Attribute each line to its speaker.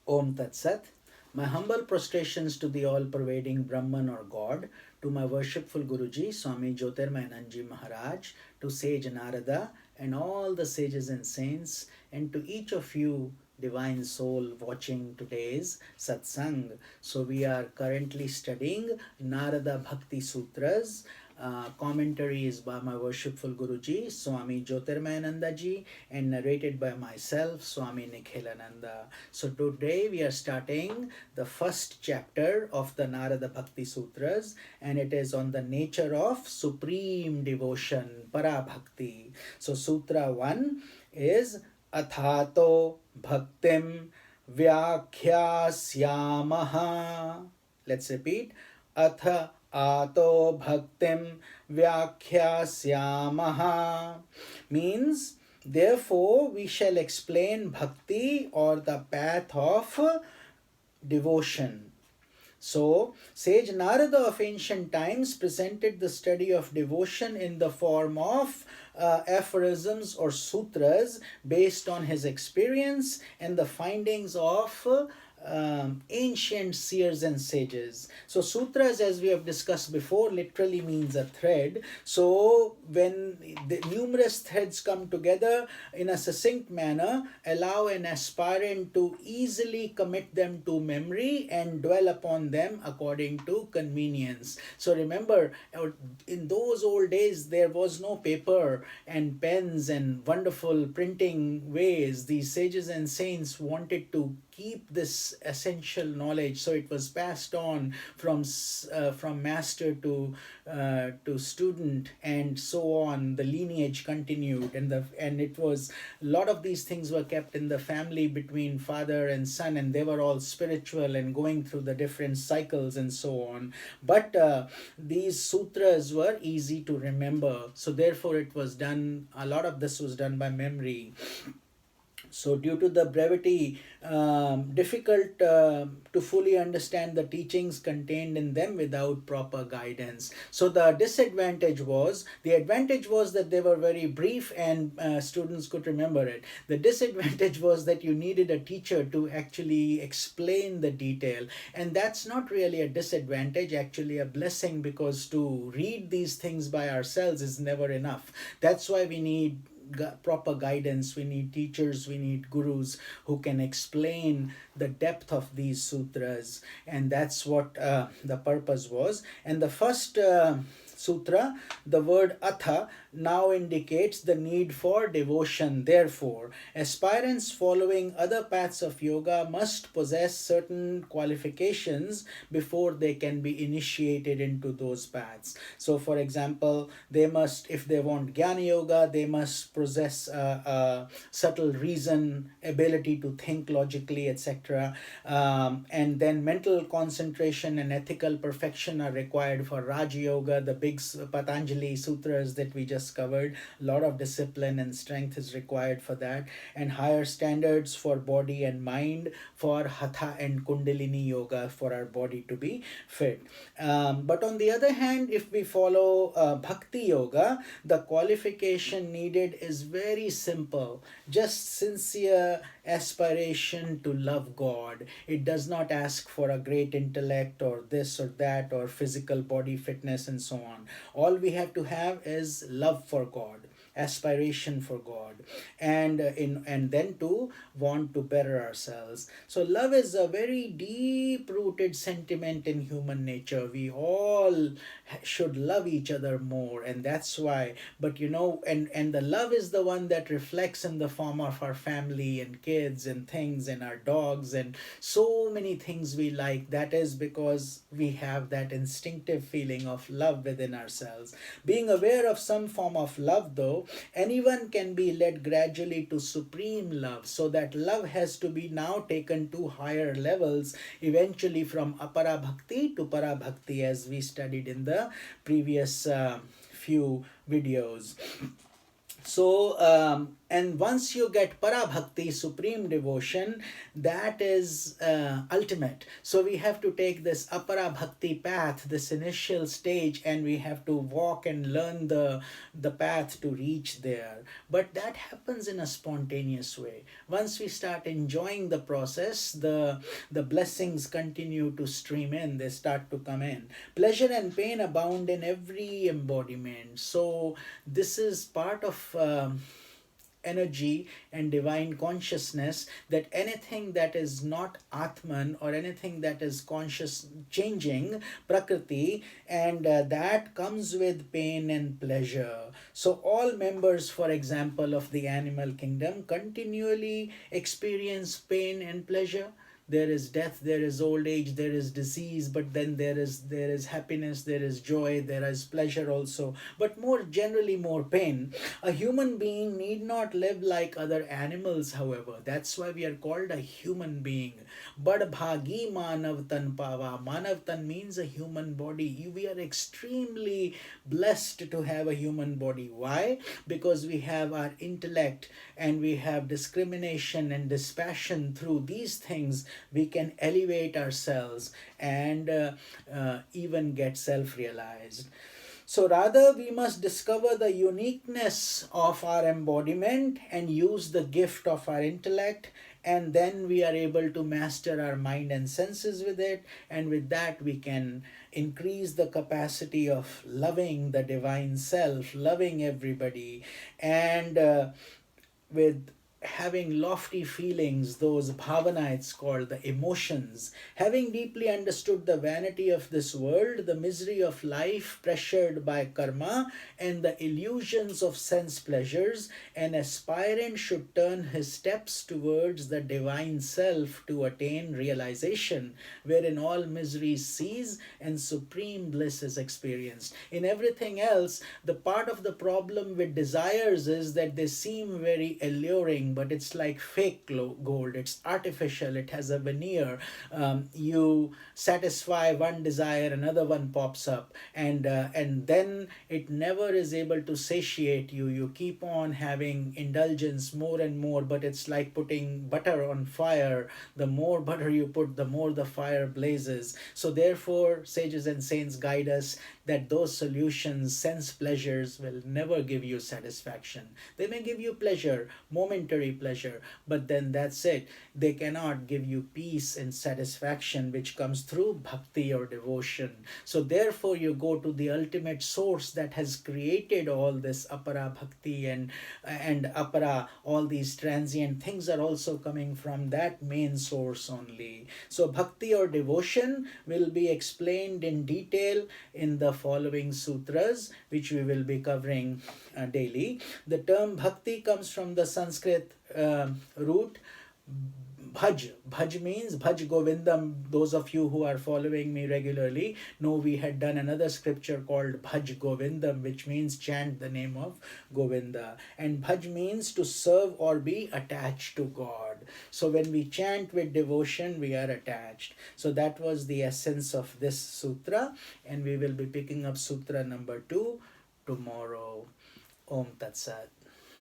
Speaker 1: Om Tat Sat. My humble prostrations to the all-pervading Brahman or God, to my worshipful Guruji, Swami Jyotirmayananji Maharaj, to sage Narada and all the sages and saints, and to each of you divine soul watching today's satsang. So we are currently studying Narada Bhakti Sutras. Commentary is by my worshipful Guruji, Swami Jyotirmayananda ji, and narrated by myself, Swami Nikhilananda. So today we are starting the first chapter of the Narada Bhakti Sutras, and it is on the nature of supreme devotion, para bhakti. So Sutra 1 is Athato Bhaktim Vyakhyāsyāmaha. Let's repeat. Atha Ato Bhaktim Vyakhyāsyāmaha means therefore we shall explain bhakti or the path of devotion. So, sage Narada of ancient times presented the study of devotion in the form of aphorisms or sutras based on his experience and the findings of ancient seers and sages. So sutras, as we have discussed before, literally means a thread. So when the numerous threads come together in a succinct manner, allow an aspirant to easily commit them to memory and dwell upon them according to convenience. So remember, in those old days there was no paper and pens and wonderful printing ways. These sages and saints wanted to keep this essential knowledge, so it was passed on from master to student, and so on. The lineage continued, and it was a lot of these things were kept in the family between father and son, and they were all spiritual and going through the different cycles and so on. But these sutras were easy to remember, so therefore it was done. A lot of this was done by memory. So due to the brevity, difficult to fully understand the teachings contained in them without proper guidance. So the advantage was that they were very brief and students could remember it. The disadvantage was that you needed a teacher to actually explain the detail, and that's not really a disadvantage, actually a blessing, because to read these things by ourselves is never enough. That's why we need proper guidance. We need teachers, we need gurus who can explain the depth of these sutras, and that's what the purpose was. And the first sutra, the word atha, now indicates the need for devotion. Therefore, aspirants following other paths of yoga must possess certain qualifications before they can be initiated into those paths. So for example, they must, if they want jnana yoga, they must possess a subtle reason, ability to think logically, etc. And then mental concentration and ethical perfection are required for Raja Yoga, the big Patanjali sutras that we just covered. A lot of discipline and strength is required for that, and higher standards for body and mind for Hatha and Kundalini yoga for our body to be fit. But on the other hand, if we follow Bhakti Yoga, the qualification needed is very simple. Just sincere aspiration to love God. It does not ask for a great intellect or this or that or physical body fitness and so on. All we have to have is love for God, aspiration for God, and then to want to better ourselves. So love is a very deep rooted sentiment in human nature. We all should love each other more, and that's why. But and the love is the one that reflects in the form of our family and kids and things and our dogs and so many things we like. That is because we have that instinctive feeling of love within ourselves. Being aware of some form of love, though, anyone can be led gradually to supreme love. So that love has to be now taken to higher levels, eventually from apara bhakti to para bhakti, as we studied in the previous few videos. So, and once you get para bhakti, supreme devotion, that is ultimate. So we have to take this apara bhakti path, this initial stage, and we have to walk and learn the path to reach there. But that happens in a spontaneous way. Once we start enjoying the process, the blessings continue to stream in, they start to come in. Pleasure and pain abound in every embodiment. So this is part of energy and divine consciousness, that anything that is not Atman, or anything that is conscious changing Prakriti, and that comes with pain and pleasure. So all members, for example, of the animal kingdom continually experience pain and pleasure. There is death, there is old age, there is disease, but then there is happiness, there is joy, there is pleasure also, but more generally more pain. A human being need not live like other animals, however. That's why we are called a human being. Bad bhagi manav tan pava. Manav tan means a human body. We are extremely blessed to have a human body. Why? Because we have our intellect, and we have discrimination and dispassion. Through these things we can elevate ourselves, and even get self-realized. So rather, we must discover the uniqueness of our embodiment and use the gift of our intellect, and then we are able to master our mind and senses with it, and with that we can increase the capacity of loving the divine self, loving everybody, and with having lofty feelings, those bhavana it's called, the emotions. Having deeply understood the vanity of this world, the misery of life pressured by karma, and the illusions of sense pleasures, an aspirant should turn his steps towards the divine self to attain realization, wherein all misery cease and supreme bliss is experienced. In everything else, the part of the problem with desires is that they seem very alluring, but it's like fake gold. It's artificial, it has a veneer. You satisfy one desire, another one pops up, and then it never is able to satiate you. You keep on having indulgence more and more, but it's like putting butter on fire. The more butter you put, the more the fire blazes. So therefore sages and saints guide us that those solutions, sense pleasures, will never give you satisfaction. They may give you pleasure, momentary pleasure, but then that's it. They cannot give you peace and satisfaction which comes through bhakti or devotion. So therefore you go to the ultimate source that has created all this apara bhakti, and apara, all these transient things are also coming from that main source only. So bhakti or devotion will be explained in detail in the following sutras, which we will be covering daily. The term bhakti comes from the Sanskrit root bhaj. Bhaj means bhaj govindam. Those of you who are following me regularly know we had done another scripture called bhaj govindam, which means chant the name of Govinda. And bhaj means to serve or be attached to God. So when we chant with devotion, we are attached. So that was the essence of this sutra, and we will be picking up sutra number 2 tomorrow. Om Tat Sat.